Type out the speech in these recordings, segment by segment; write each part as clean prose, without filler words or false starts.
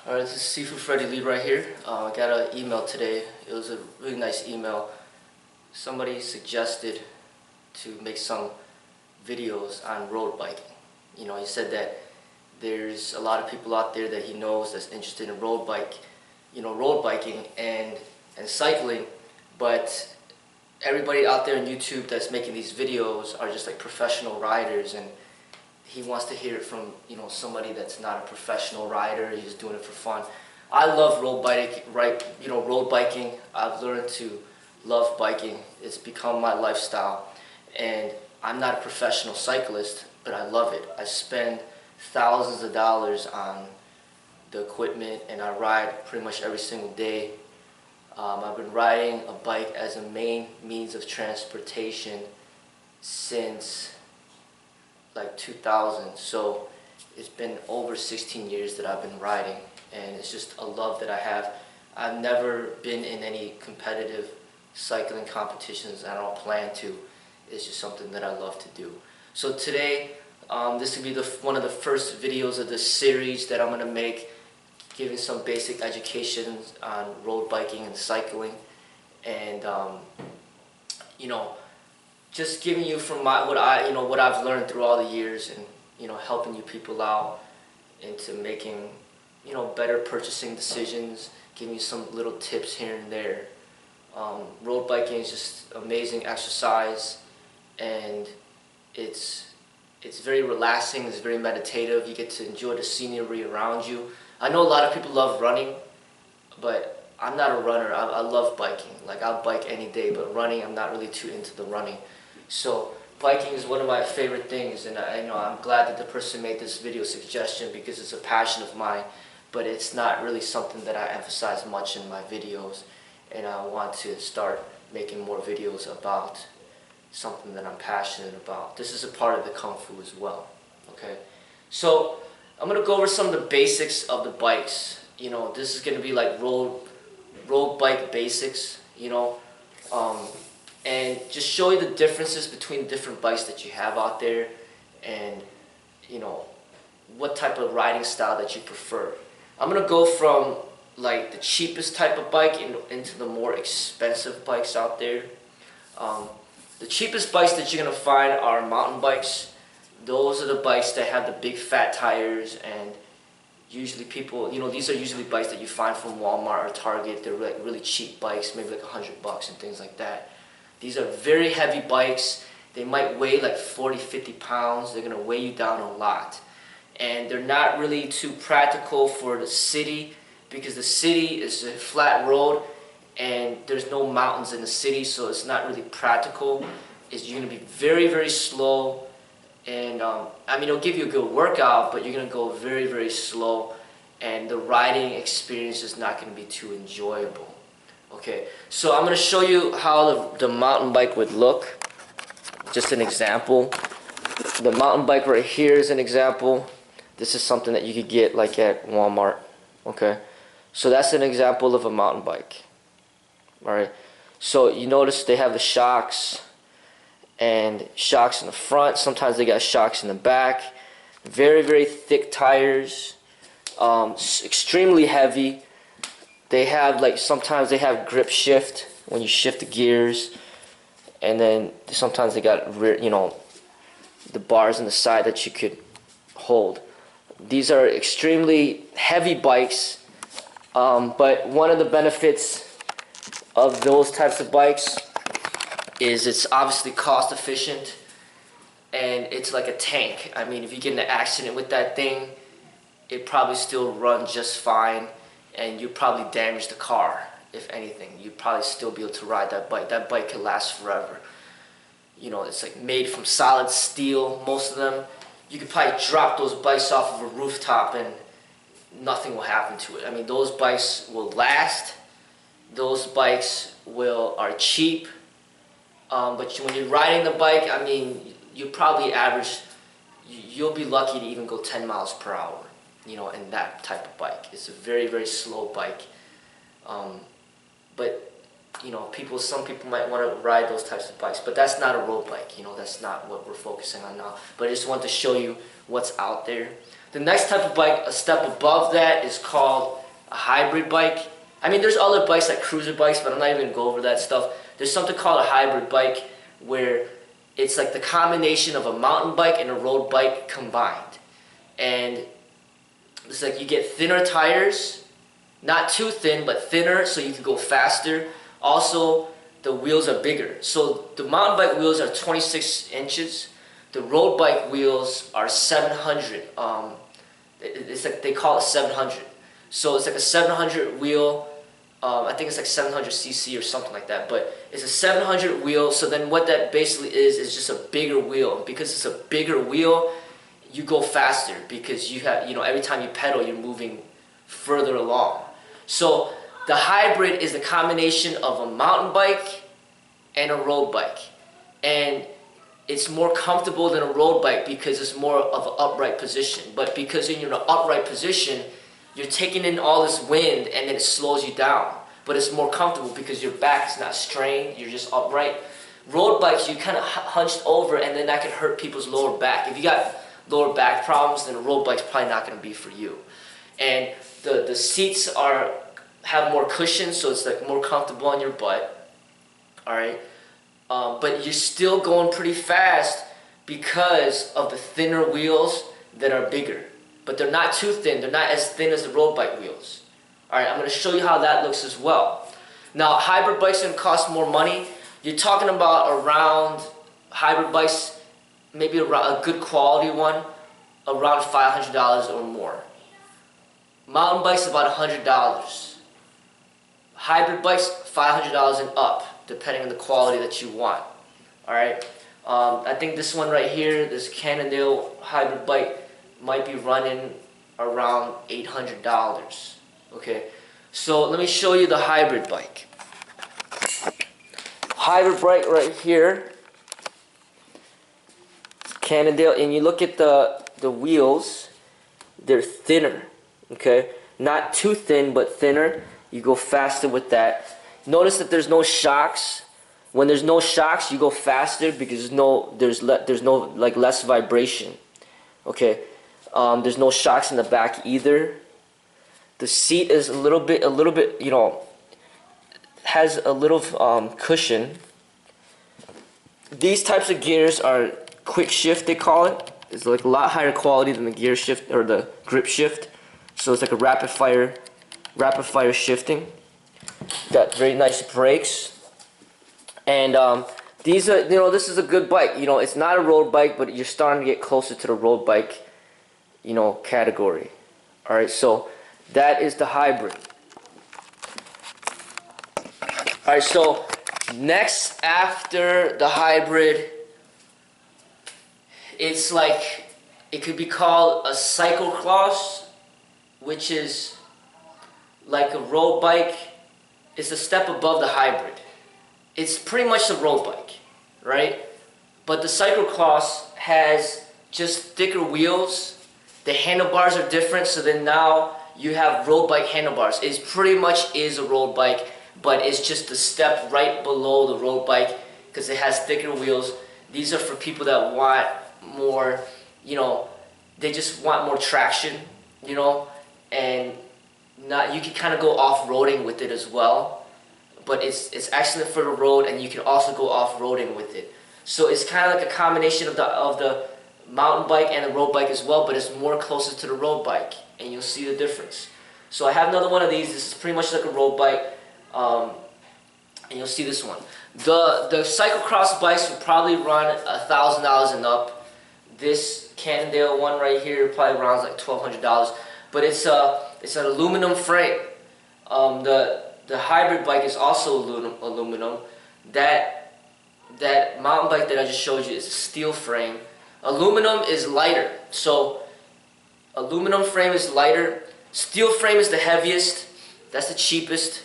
Alright, this is Seafood Freddy Lee right here. I got an email today. It was a really nice email. Somebody suggested to make some videos on road biking. You know, he said that there's a lot of people out there that he knows that's interested in road biking and cycling, but everybody out there on YouTube that's making these videos are just like professional riders, and he wants to hear it from, somebody that's not a professional rider. He's doing it for fun. I love road biking. I've learned to love biking. It's become my lifestyle, and I'm not a professional cyclist, but I love it. I spend thousands of dollars on the equipment, and I ride pretty much every single day. I've been riding a bike as a main means of transportation since like 2000, so it's been over 16 years that I've been riding, and it's just a love that I have. I've never been in any competitive cycling competitions. I don't plan to. It's just something that I love to do. So today, this will be one of the first videos of this series that I'm going to make, giving some basic education on road biking and cycling, and just giving you from what I've learned through all the years, and helping you people out into making better purchasing decisions, giving you some little tips here and there. Road biking is just amazing exercise, and it's very relaxing. It's very meditative. You get to enjoy the scenery around you. I know a lot of people love running, but I'm not a runner. I love biking. Like, I'll bike any day, but running, I'm not really too into the running. So biking is one of my favorite things, and I'm glad that the person made this video suggestion, because it's a passion of mine, but it's not really something that I emphasize much in my videos, and I want to start making more videos about something that I'm passionate about. This is a part of the Kung Fu as well, okay? So I'm going to go over some of the basics of the bikes. This is going to be like road bike basics, and just show you the differences between different bikes that you have out there, and what type of riding style that you prefer. I'm going to go from like the cheapest type of bike into the more expensive bikes out there. The cheapest bikes that you're going to find are mountain bikes. Those are the bikes that have the big fat tires, and usually people, these are usually bikes that you find from Walmart or Target. They're like really cheap bikes, maybe like $100 and things like that. These are very heavy bikes. They might weigh like 40, 50 pounds. They're going to weigh you down a lot. And they're not really too practical for the city, because the city is a flat road and there's no mountains in the city, so it's not really practical. You're going to be very, very slow. And it'll give you a good workout, but you're going to go very, very slow, and the riding experience is not going to be too enjoyable. Okay, so I'm going to show you how the mountain bike would look. Just an example. The mountain bike right here is an example. This is something that you could get like at Walmart. Okay, so that's an example of a mountain bike. Alright, so you notice they have the shocks, and shocks in the front. Sometimes they got shocks in the back. Very, very thick tires. Extremely heavy. They have sometimes they have grip shift when you shift the gears, and then sometimes they got the bars on the side that you could hold. These are extremely heavy bikes, but one of the benefits of those types of bikes is it's obviously cost efficient, and it's like a tank. I mean, if you get in an accident with that thing, it probably still runs just fine, and you probably damage the car. If anything, you'd probably still be able to ride that bike. That bike can last forever. It's like made from solid steel, most of them. You could probably drop those bikes off of a rooftop and nothing will happen to it. I mean, those bikes will last. Those bikes are cheap. But when you're riding the bike, I mean, you probably you'll be lucky to even go 10 miles per hour, in that type of bike. It's a very, very slow bike. But some people might want to ride those types of bikes, but that's not a road bike. That's not what we're focusing on now. But I just want to show you what's out there. The next type of bike, a step above that, is called a hybrid bike. I mean, there's other bikes like cruiser bikes, but I'm not even going to go over that stuff. There's something called a hybrid bike where it's like the combination of a mountain bike and a road bike combined. And it's like you get thinner tires, not too thin, but thinner so you can go faster. Also, the wheels are bigger. So the mountain bike wheels are 26 inches. The road bike wheels are 700. It's like they call it 700. So it's like a 700 wheel. I think it's like 700 cc or something like that. But it's a 700 wheel. So then what that basically is just a bigger wheel. Because it's a bigger wheel, you go faster because you have, every time you pedal, you're moving further along. So the hybrid is the combination of a mountain bike and a road bike. And it's more comfortable than a road bike because it's more of an upright position. But because you're in an upright position, you're taking in all this wind and then it slows you down. But it's more comfortable because your back is not strained, you're just upright. Road bikes, you kind of hunched over and then that can hurt people's lower back. If you got lower back problems, then a road bike's probably not going to be for you. And the seats have more cushion, so it's like more comfortable on your butt. Alright? But you're still going pretty fast because of the thinner wheels that are bigger. But they're not too thin. They're not as thin as the road bike wheels. Alright, I'm going to show you how that looks as well. Now, hybrid bikes are going to cost more money. You're talking about around hybrid bikes, maybe around a good quality one, around $500 or more. Mountain bikes about $100. Hybrid bikes $500 and up, depending on the quality that you want. Alright, I think this one right here, this Cannondale hybrid bike, might be running around $800. Okay, so let me show you the hybrid bike. Hybrid bike right here, Cannondale, and you look at the wheels, they're thinner. Okay, not too thin, but thinner. You go faster with that. Notice that there's no shocks. When there's no shocks, you go faster because there's no like less vibration. Okay, there's no shocks in the back either. The seat is a little bit, has a little cushion. These types of gears are quick shift, they call it. It's like a lot higher quality than the gear shift or the grip shift. So it's like a rapid fire shifting. Got very nice brakes. And these are, this is a good bike. It's not a road bike, but you're starting to get closer to the road bike, category. All right, so that is the hybrid. All right, so next after the hybrid, it's like, it could be called a cyclocross, which is like a road bike. It's a step above the hybrid. It's pretty much a road bike, right? But the cyclocross has just thicker wheels. The handlebars are different, so then now you have road bike handlebars. It pretty much is a road bike, but it's just a step right below the road bike because it has thicker wheels. These are for people that want more, they just want more traction, and you can kind of go off-roading with it as well. But it's excellent for the road, and you can also go off-roading with it. So it's kind of like a combination of the mountain bike and the road bike as well, but it's more closer to the road bike, and you'll see the difference. So I have another one of these. This is pretty much like a road bike, and you'll see this one. The cyclocross bikes would probably run $1,000 and up. This Cannondale one right here probably runs like $1,200, but it's an aluminum frame. The hybrid bike is also aluminum. That mountain bike that I just showed you is a steel frame. Aluminum is lighter, so aluminum frame is lighter. Steel frame is the heaviest. That's the cheapest.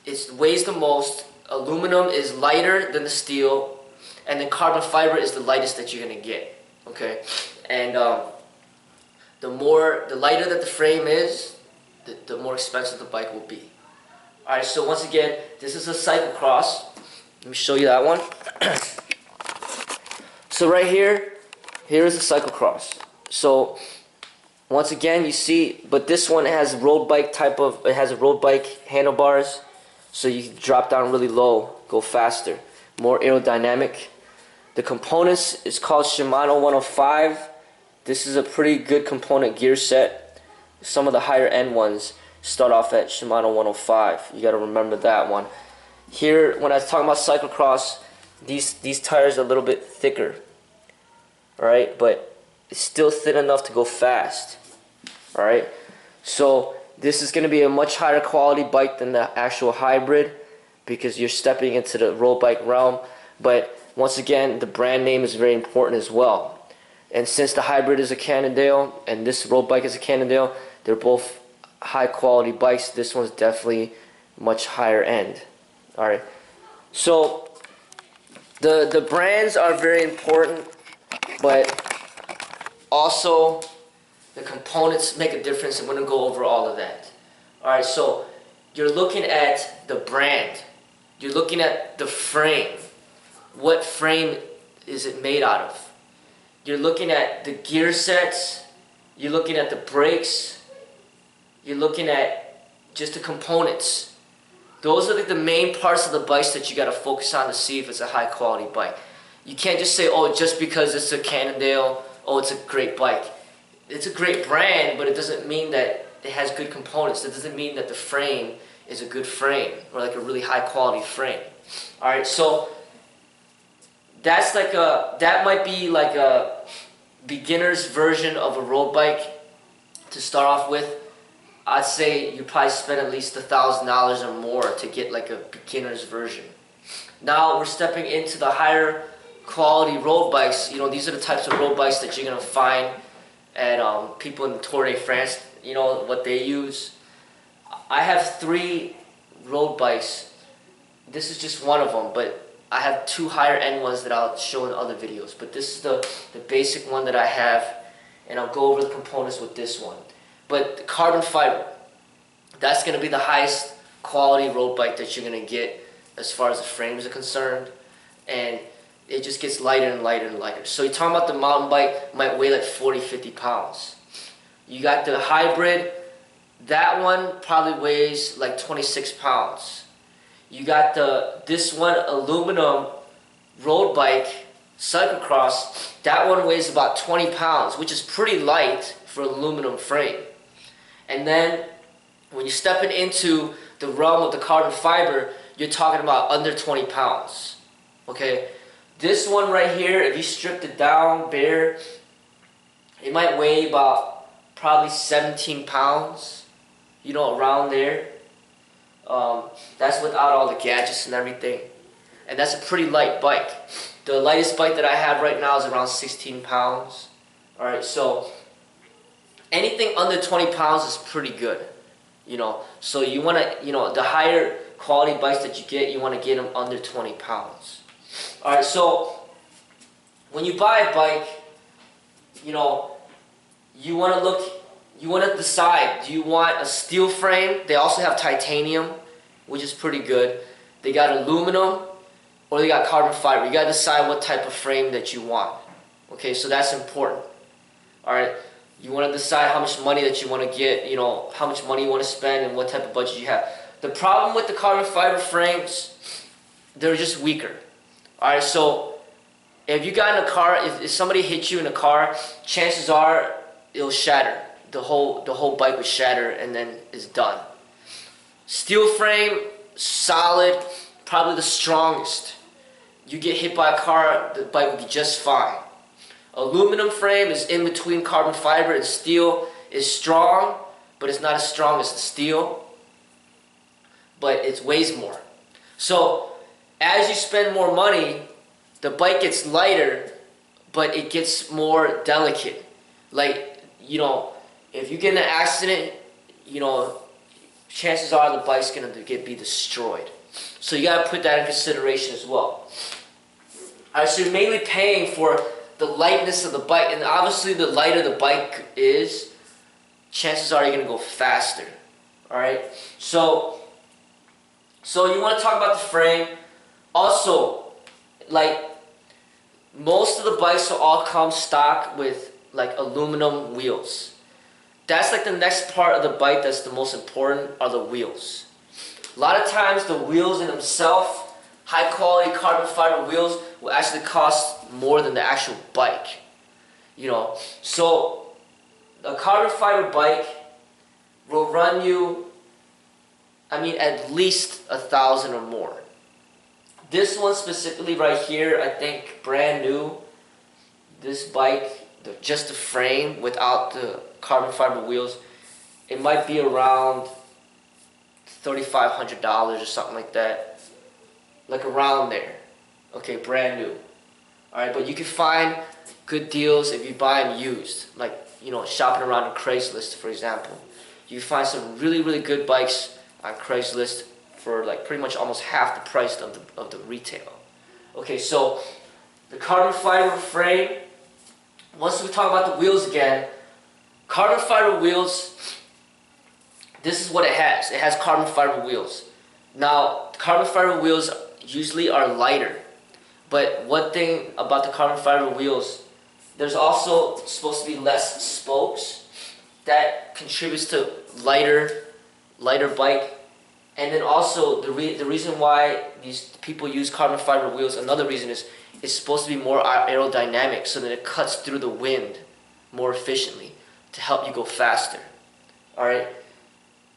It weighs the most. Aluminum is lighter than the steel, and then carbon fiber is the lightest that you're gonna get. Okay, and the lighter that the frame is, the more expensive the bike will be. All right, so once again, this is a cyclocross. Let me show you that one. So right here is a cyclocross. So once again, you see, but this one has road bike type of, it has a road bike handlebars, so you can drop down really low, go faster, more aerodynamic. The components is called Shimano 105. This is a pretty good component gear set. Some of the higher end ones start off at Shimano 105. You got to remember that one. Here, when I was talking about cyclocross, these tires are a little bit thicker, all right, but it's still thin enough to go fast, all right. So this is going to be a much higher quality bike than the actual hybrid because you're stepping into the road bike realm. But once again, the brand name is very important as well. And since the hybrid is a Cannondale and this road bike is a Cannondale, they're both high quality bikes. This one's definitely much higher end. All right. So the brands are very important, but also the components make a difference. I'm going to go over all of that. All right. So you're looking at the brand. You're looking at the frame. What frame is it made out of? You're looking at the gear sets. You're looking at the brakes. You're looking at just the components. Those are the main parts of the bikes that you got to focus on to see if it's a high quality bike. You can't just say, oh, just because it's a Cannondale, oh, it's a great bike. It's a great brand, but it doesn't mean that it has good components. It doesn't mean that the frame is a good frame or like a really high quality frame. All right, so that's like that might be like a beginner's version of a road bike to start off with. I'd say you probably spend at least $1,000 or more to get like a beginner's version. Now we're stepping into the higher quality road bikes. You know, these are the types of road bikes that you're gonna find at people in Tour de France. You know what they use. I have 3 road bikes. This is just one of them, but I have 2 higher end ones that I'll show in other videos. But this is the basic one that I have, and I'll go over the components with this one. But the carbon fiber, that's going to be the highest quality road bike that you're going to get as far as the frames are concerned. And it just gets lighter and lighter and lighter. So you're talking about the mountain bike might weigh like 40, 50 pounds. You got the hybrid, that one probably weighs like 26 pounds. You got this one aluminum road bike, cyclocross, that one weighs about 20 pounds, which is pretty light for aluminum frame. And then when you're stepping into the realm of the carbon fiber, you're talking about under 20 pounds. Okay, this one right here, if you stripped it down bare, it might weigh about probably 17 pounds, you know, around there. That's without all the gadgets and everything. And that's a pretty light bike. The lightest bike that I have right now is around 16 pounds. Alright, so anything under 20 pounds is pretty good. You know, so you want to, you know, the higher quality bikes that you get, you want to get them under 20 pounds. Alright, so when you buy a bike, you know, you want to decide, do you want a steel frame? They also have titanium, which is pretty good. They got aluminum, or they got carbon fiber. You got to decide what type of frame that you want. Okay, so that's important. Alright, you want to decide how much money that you want to get, you know, how much money you want to spend and what type of budget you have. The problem with the carbon fiber frames, they're just weaker. Alright, so if you got in a car, if somebody hits you in a car, chances are it'll shatter. The whole bike would shatter and then it's done. Steel frame, solid, probably the strongest. You get hit by a car, the bike will be just fine. Aluminum frame is in between carbon fiber and steel, is strong, but it's not as strong as the steel, but it weighs more. So as you spend more money, the bike gets lighter, but it gets more delicate. Like, you know, if you get in an accident, you know, chances are the bike's going to be destroyed. So you got to put that in consideration as well. Alright, so you're mainly paying for the lightness of the bike, and obviously the lighter the bike is, chances are you're going to go faster. Alright, so you want to talk about the frame. Also, like, most of the bikes will all come stock with like aluminum wheels. that's like the next part of the bike that's the most important are the wheels. A lot of times the wheels in themselves, high quality carbon fiber wheels, will actually cost more than the actual bike. You know, so a carbon fiber bike will run you, I mean, at least 1,000 or more. This one specifically right here, I think brand new, this bike, just the frame without the carbon fiber wheels, it might be around $3,500 or something like that, like around there. Okay, brand new. All right, but you can find good deals if you buy them used, like, you know, shopping around on Craigslist, for example. You can find some really, really good bikes on Craigslist for like pretty much almost half the price of the retail. Okay, so the carbon fiber frame, once we talk about the wheels again, carbon fiber wheels, this is what it has. It has carbon fiber wheels. Now, carbon fiber wheels usually are lighter, but one thing about the carbon fiber wheels, there's also supposed to be less spokes. That contributes to lighter bike. And then also the reason why these people use carbon fiber wheels, another reason is it's supposed to be more aerodynamic, so that it cuts through the wind more efficiently to help you go faster. All right.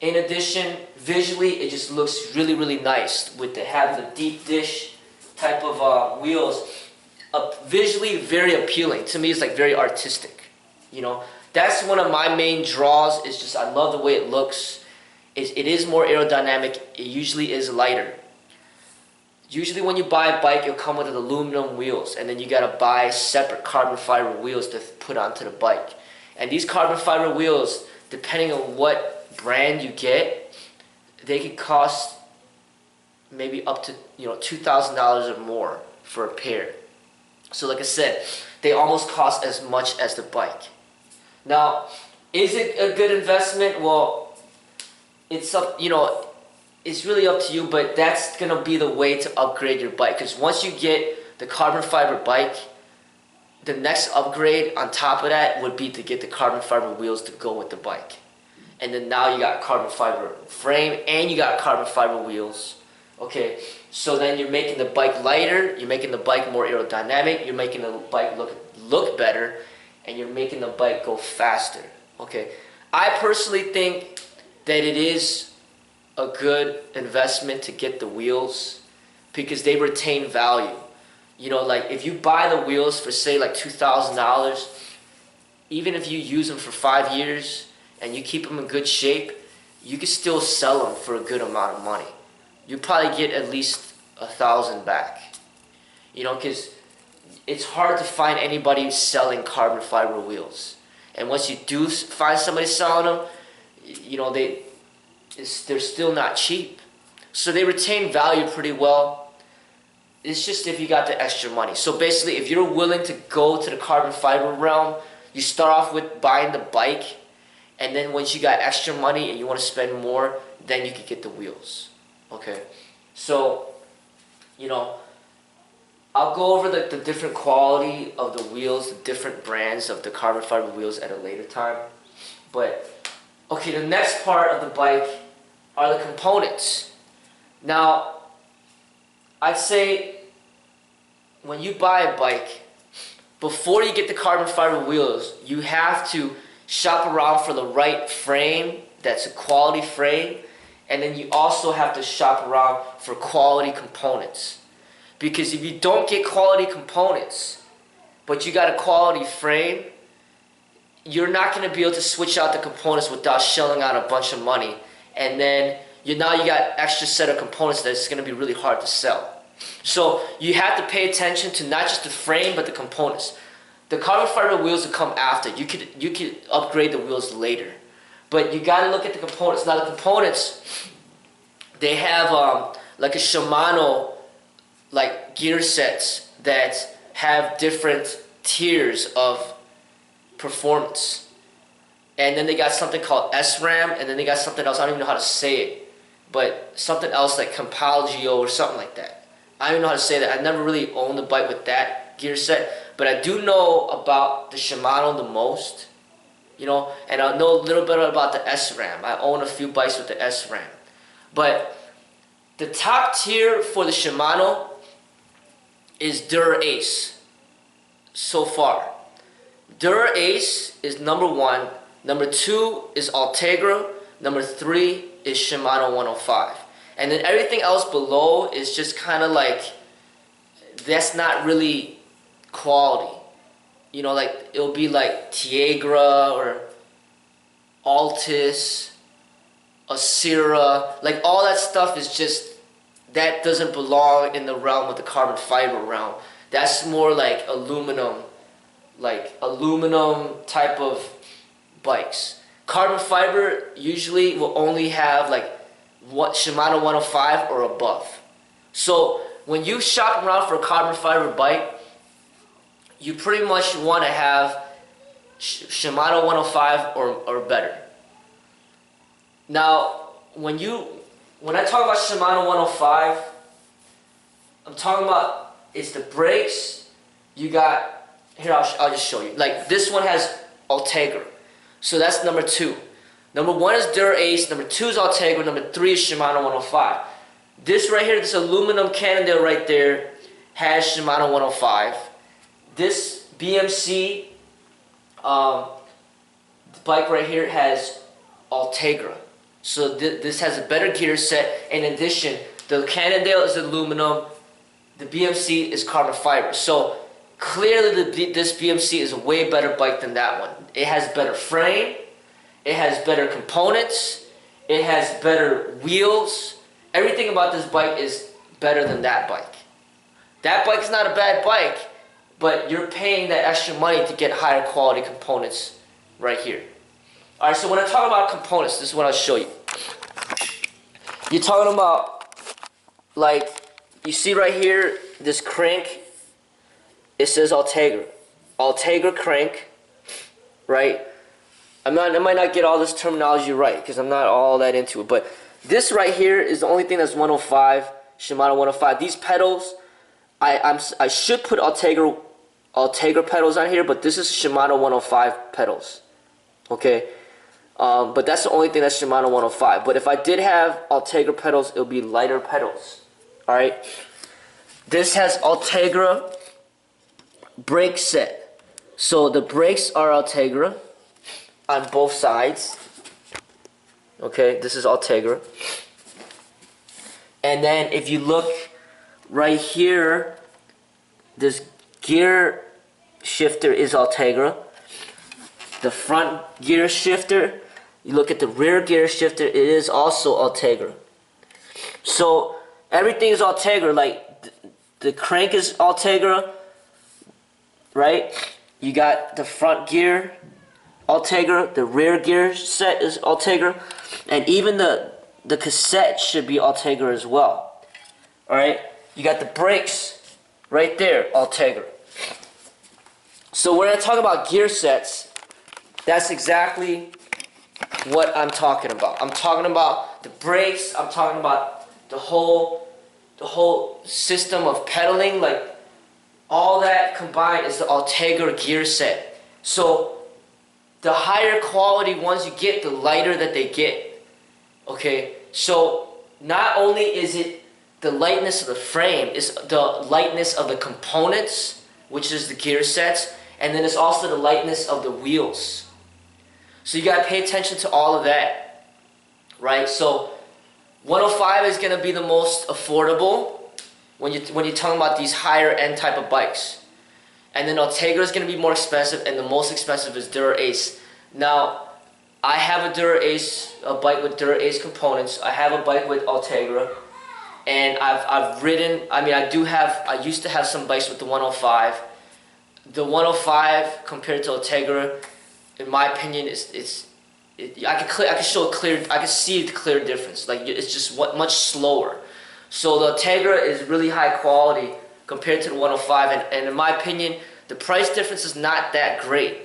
In addition, visually it just looks really, really nice with having the deep dish type of wheels. Visually very appealing to me. It's like very artistic. You know, that's one of my main draws. Is just I love the way it looks. It is more aerodynamic. It usually is lighter. Usually when you buy a bike, it'll come with aluminum wheels, and then you gotta buy separate carbon fiber wheels to put onto the bike. And these carbon fiber wheels, depending on what brand you get, they could cost maybe up to, you know, $2,000 or more for a pair. So like I said, they almost cost as much as the bike. Now, is it a good investment? Well, it's up, you know, it's really up to you, but that's gonna be the way to upgrade your bike. Because once you get the carbon fiber bike, the next upgrade on top of that would be to get the carbon fiber wheels to go with the bike. And then now you got a carbon fiber frame and you got carbon fiber wheels. Okay, so then you're making the bike lighter, you're making the bike more aerodynamic, you're making the bike look better, and you're making the bike go faster. Okay, I personally think that it is a good investment to get the wheels because they retain value. You know, like if you buy the wheels for say like $2,000, even if you use them for 5 years and you keep them in good shape, you can still sell them for a good amount of money. You probably get at least 1,000 back. You know, because it's hard to find anybody selling carbon fiber wheels. And once you do find somebody selling them, you know, they're still not cheap. So they retain value pretty well. It's just if you got the extra money. So basically, if you're willing to go to the carbon fiber realm, you start off with buying the bike, and then once you got extra money and you want to spend more, then you can get the wheels. Okay, so, you know, I'll go over the different quality of the wheels, the different brands of the carbon fiber wheels at a later time. But, okay, the next part of the bike are the components. Now, I'd say when you buy a bike, before you get the carbon fiber wheels, you have to shop around for the right frame that's a quality frame. And then you also have to shop around for quality components. Because if you don't get quality components, but you got a quality frame, you're not going to be able to switch out the components without shelling out a bunch of money. And then now you got extra set of components that's going to be really hard to sell. So you have to pay attention to not just the frame, but the components. The carbon fiber wheels will come after. You could upgrade the wheels later. But you got to look at the components. Now the components, they have like a Shimano like gear sets that have different tiers of performance. And then they got something called SRAM, and then they got something else, I don't even know how to say it, but something else like Compalgio or something like that. I don't even know how to say that. I never really owned a bike with that gear set, but I do know about the Shimano the most. you know, and I know a little bit about the SRAM. I own a few bikes with the SRAM. But the top tier for the Shimano is Dura Ace so far. Dura Ace is number 1. Number 2 is Ultegra. Number 3 is Shimano 105. And then everything else below is just kind of like, that's not really quality. You know, like it'll be like Tegra or Altis, Acera, like all that stuff is just, that doesn't belong in the realm of the carbon fiber realm. That's more like aluminum type of bikes. Carbon fiber usually will only have like what Shimano 105 or above. So when you shop around for a carbon fiber bike, you pretty much want to have Shimano 105 or better. Now, when I talk about Shimano 105, I'm talking about, it's the brakes. You got, here I'll just show you. Like this one has Ultegra, so that's number 2. Number 1 is Dura Ace, number 2 is Ultegra, number 3 is Shimano 105. This right here, this aluminum Cannondale right there, has Shimano 105. This BMC bike right here has Ultegra. So this has a better gear set. In addition, the Cannondale is aluminum, the BMC is carbon fiber. So clearly this BMC is a way better bike than that one. It has better frame, it has better components, it has better wheels. Everything about this bike is better than that bike. That bike is not a bad bike, but you're paying that extra money to get higher quality components right here. Alright, so when I talk about components, this is what I'll show you. You're talking about, like, you see right here, this crank, it says Ultegra. Ultegra crank, right? I might not get all this terminology right, because I'm not all that into it, but this right here is the only thing that's 105, Shimano 105. These pedals, I should put Ultegra pedals on here, but this is Shimano 105 pedals, okay? But that's the only thing that's Shimano 105. But if I did have Ultegra pedals, it would be lighter pedals, alright? This has Ultegra brake set. So the brakes are Ultegra on both sides, okay? This is Ultegra. And then if you look right here, this gear shifter is Ultegra. The front gear shifter, you look at the rear gear shifter, it is also Ultegra. So everything is Ultegra. Like the crank is Ultegra, right? You got the front gear Ultegra, the rear gear set is Ultegra, and even the cassette should be Ultegra as well. Alright? You got the brakes right there, Ultegra. So when I talk about gear sets, that's exactly what I'm talking about. I'm talking about the brakes, I'm talking about the whole system of pedaling, like all that combined is the Ultegra gear set. So the higher quality ones you get, the lighter that they get. Okay, so not only is it the lightness of the frame, it's the lightness of the components, which is the gear sets, and then it's also the lightness of the wheels. So you gotta pay attention to all of that, right? So 105 is gonna be the most affordable when you're talking about these higher end type of bikes. And then Ultegra is gonna be more expensive, and the most expensive is Dura Ace. Now, I have a Dura Ace, a bike with Dura Ace components. I have a bike with Ultegra, and I've ridden. I mean, I used to have some bikes with the 105. The 105 compared to Ultegra, in my opinion, I can see the clear difference. Like it's just much slower. So the Tegra is really high quality compared to the 105, and in my opinion, the price difference is not that great.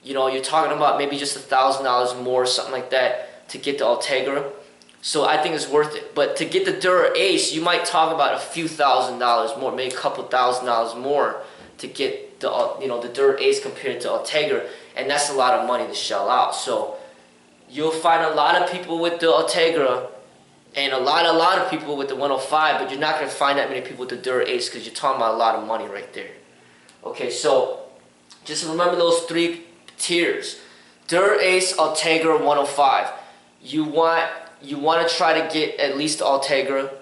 You know, you're talking about maybe just $1,000 more, something like that, to get the Ultegra. So I think it's worth it. But to get the Dura Ace, you might talk about a few $1,000s more, maybe a couple $1,000s more to get the the Dura Ace compared to Ultegra. and that's a lot of money to shell out. So you'll find a lot of people with the Tegra and a lot of people with the 105, but you're not going to find that many people with the Dura Ace because you're talking about a lot of money right there. Okay, so just remember those 3 tiers. Dura Ace, Tegra, 105. You want to try to get at least the Tegra.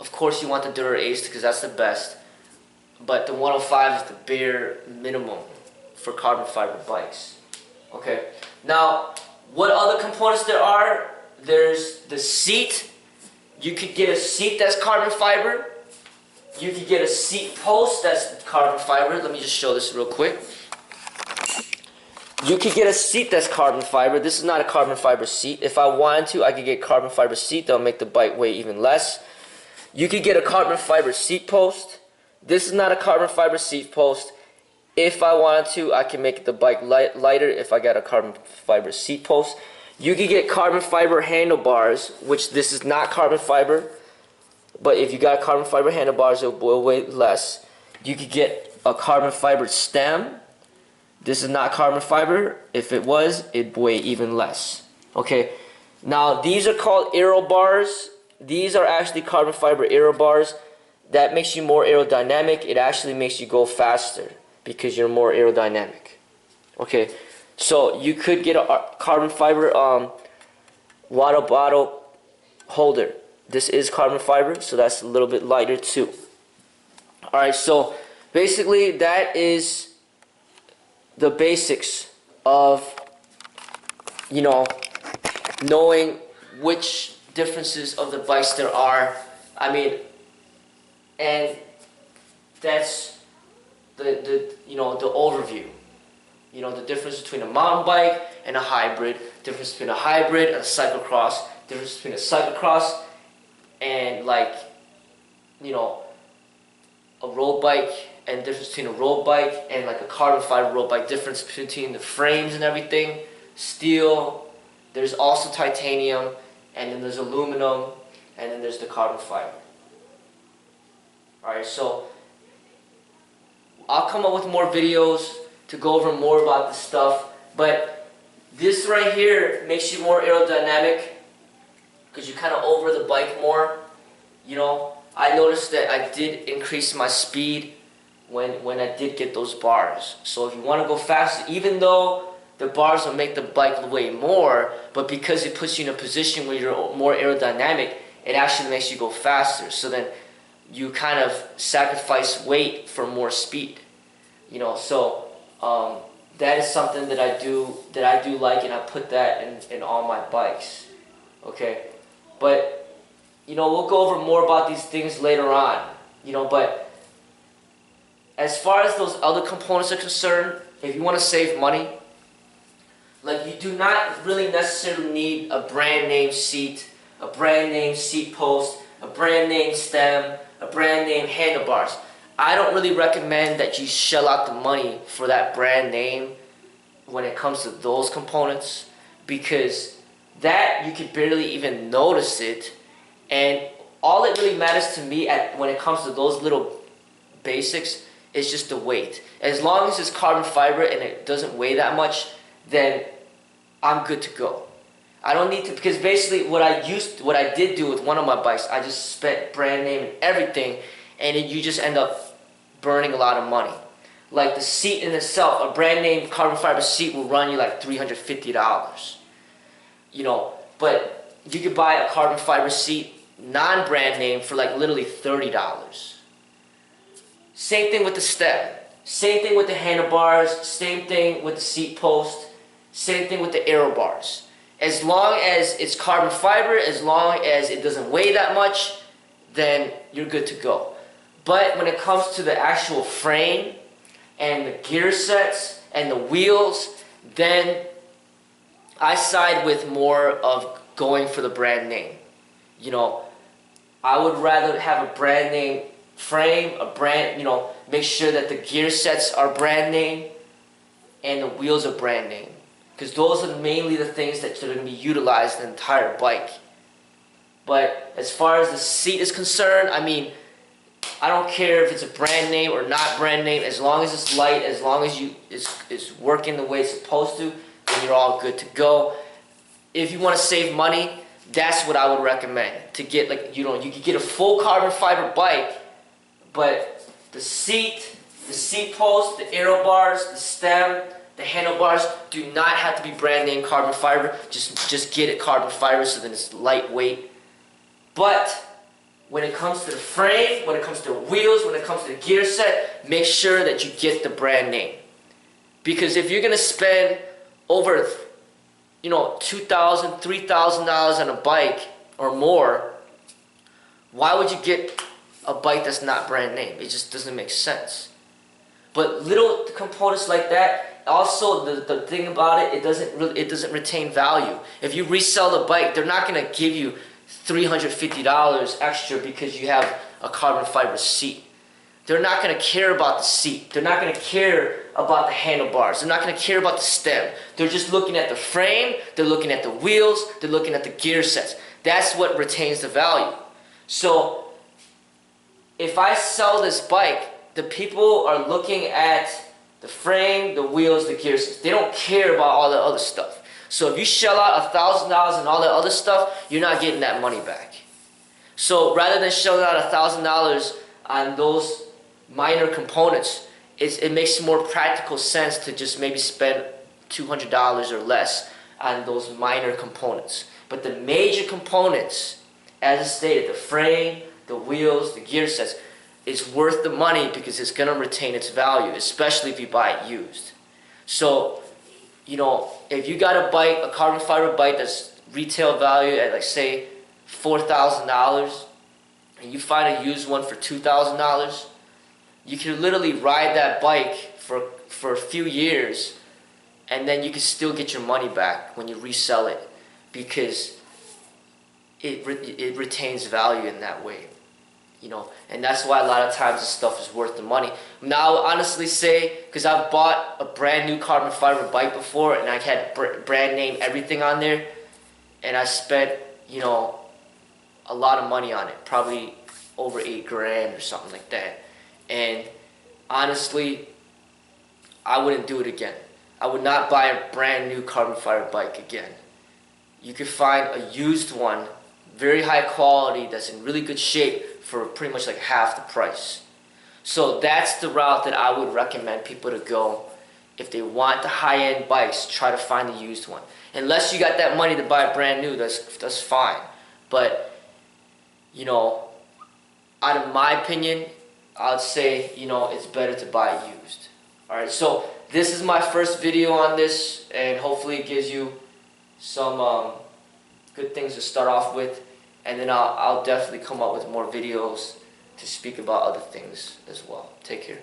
Of course you want the Dura Ace because that's the best. But the 105 is the bare minimum for carbon fiber bikes. Okay. Now, what other components there are? There's the seat. You could get a seat that's carbon fiber. You could get a seat post that's carbon fiber. Let me just show this real quick. You could get a seat that's carbon fiber. This is not a carbon fiber seat. If I wanted to, I could get a carbon fiber seat. That'll make the bike weigh even less. You could get a carbon fiber seat post. This is not a carbon fiber seat post. If I wanted to, I can make the bike lighter if I got a carbon fiber seat post. You could get carbon fiber handlebars, which this is not carbon fiber. But if you got carbon fiber handlebars, it will weigh less. You could get a carbon fiber stem. This is not carbon fiber. If it was, it'd weigh even less. Okay. Now, these are called Aero Bars. These are actually carbon fiber Aero Bars. That makes you more aerodynamic. It actually makes you go faster because you're more aerodynamic. Okay. So, you could get a carbon fiber water bottle holder. This is carbon fiber, so that's a little bit lighter too. Alright, so basically that is the basics of, you know, knowing which differences of the bikes there are. I mean, and that's the you know, the overview. You know, the difference between a mountain bike and a hybrid, difference between a hybrid and a cyclocross, difference between a cyclocross and, like, you know, a road bike, and difference between a road bike and like a carbon fiber road bike, difference between the frames and everything, steel, there's also titanium, and then there's aluminum, and then there's the carbon fiber. Alright, so I'll come up with more videos to go over more about this stuff, but this right here makes you more aerodynamic because you kind of over the bike more. You know, I noticed that I did increase my speed when I did get those bars. So if you want to go faster, even though the bars will make the bike weigh more, but because it puts you in a position where you're more aerodynamic, it actually makes you go faster. So then you kind of sacrifice weight for more speed. You know, so that is something that I do like, and I put that in all my bikes. Okay, but you know, we'll go over more about these things later on. You know, but as far as those other components are concerned, if you want to save money, like, you do not really necessarily need a brand name seat, a brand name seat post, a brand name stem, a brand name handlebars. I don't really recommend that you shell out the money for that brand name when it comes to those components, because that you could barely even notice it, and all it really matters to me when it comes to those little basics is just the weight. As long as it's carbon fiber and it doesn't weigh that much, then I'm good to go. I don't need to, because basically what I did do with one of my bikes, I just spent brand name and everything, and you just end up burning a lot of money. Like the seat in itself, a brand name carbon fiber seat will run you like $350. You know, but you could buy a carbon fiber seat, non-brand name, for like literally $30. Same thing with the stem. Same thing with the handlebars. Same thing with the seat post. Same thing with the Aero Bars. As long as it's carbon fiber, as long as it doesn't weigh that much, then you're good to go. But when it comes to the actual frame and the gear sets and the wheels, then I side with more of going for the brand name. You know, I would rather have a brand name frame, you know, make sure that the gear sets are brand name and the wheels are brand name. Because those are mainly the things that are going to be utilized in the entire bike. But as far as the seat is concerned, I mean, I don't care if it's a brand name or not brand name. As long as it's light, as long as it's working the way it's supposed to, then you're all good to go. If you want to save money, that's what I would recommend. To get, like, you could get a full carbon fiber bike, but the seat post, the aero bars, the stem, the handlebars do not have to be brand name carbon fiber. Just get it carbon fiber so that it's lightweight. But when it comes to the frame, when it comes to the wheels, when it comes to the gear set, make sure that you get the brand name. Because if you're gonna spend over, $2,000, $3,000 on a bike or more, why would you get a bike that's not brand name? It just doesn't make sense. But little components like that, also the thing about it, it doesn't retain value. If you resell the bike, they're not gonna give you $350 extra because you have a carbon fiber seat. They're not going to care about the seat. They're not going to care about the handlebars. They're not going to care about the stem. They're just looking at the frame, they're looking at the wheels, they're looking at the gear sets. That's what retains the value. So if I sell this bike, the people are looking at the frame, the wheels, the gear sets. They don't care about all the other stuff. So if you shell out $1,000 and all that other stuff, you're not getting that money back. So rather than shelling out $1,000 on those minor components, it makes more practical sense to just maybe spend $200 or less on those minor components. But the major components, as I stated, the frame, the wheels, the gear sets, is worth the money because it's going to retain its value, especially if you buy it used. So, if you got a bike, a carbon fiber bike that's retail value at, like, say, $4,000, and you find a used one for $2,000, you can literally ride that bike for a few years, and then you can still get your money back when you resell it because it retains value in that way. And that's why a lot of times this stuff is worth the money. Now, I'll honestly say, because I've bought a brand new carbon fiber bike before, and I had brand name everything on there, and I spent, a lot of money on it, probably over $8,000 or something like that. And honestly, I wouldn't do it again. I would not buy a brand new carbon fiber bike again. You could find a used one, very high quality, that's in really good shape for pretty much like half the price. So that's the route that I would recommend people to go. If they want the high-end bikes, try to find the used one. Unless you got that money to buy a brand new, that's fine. But, out of my opinion, I'd say, it's better to buy it used. Alright, so this is my first video on this, and hopefully it gives you some good things to start off with. And then I'll definitely come up with more videos to speak about other things as well. Take care.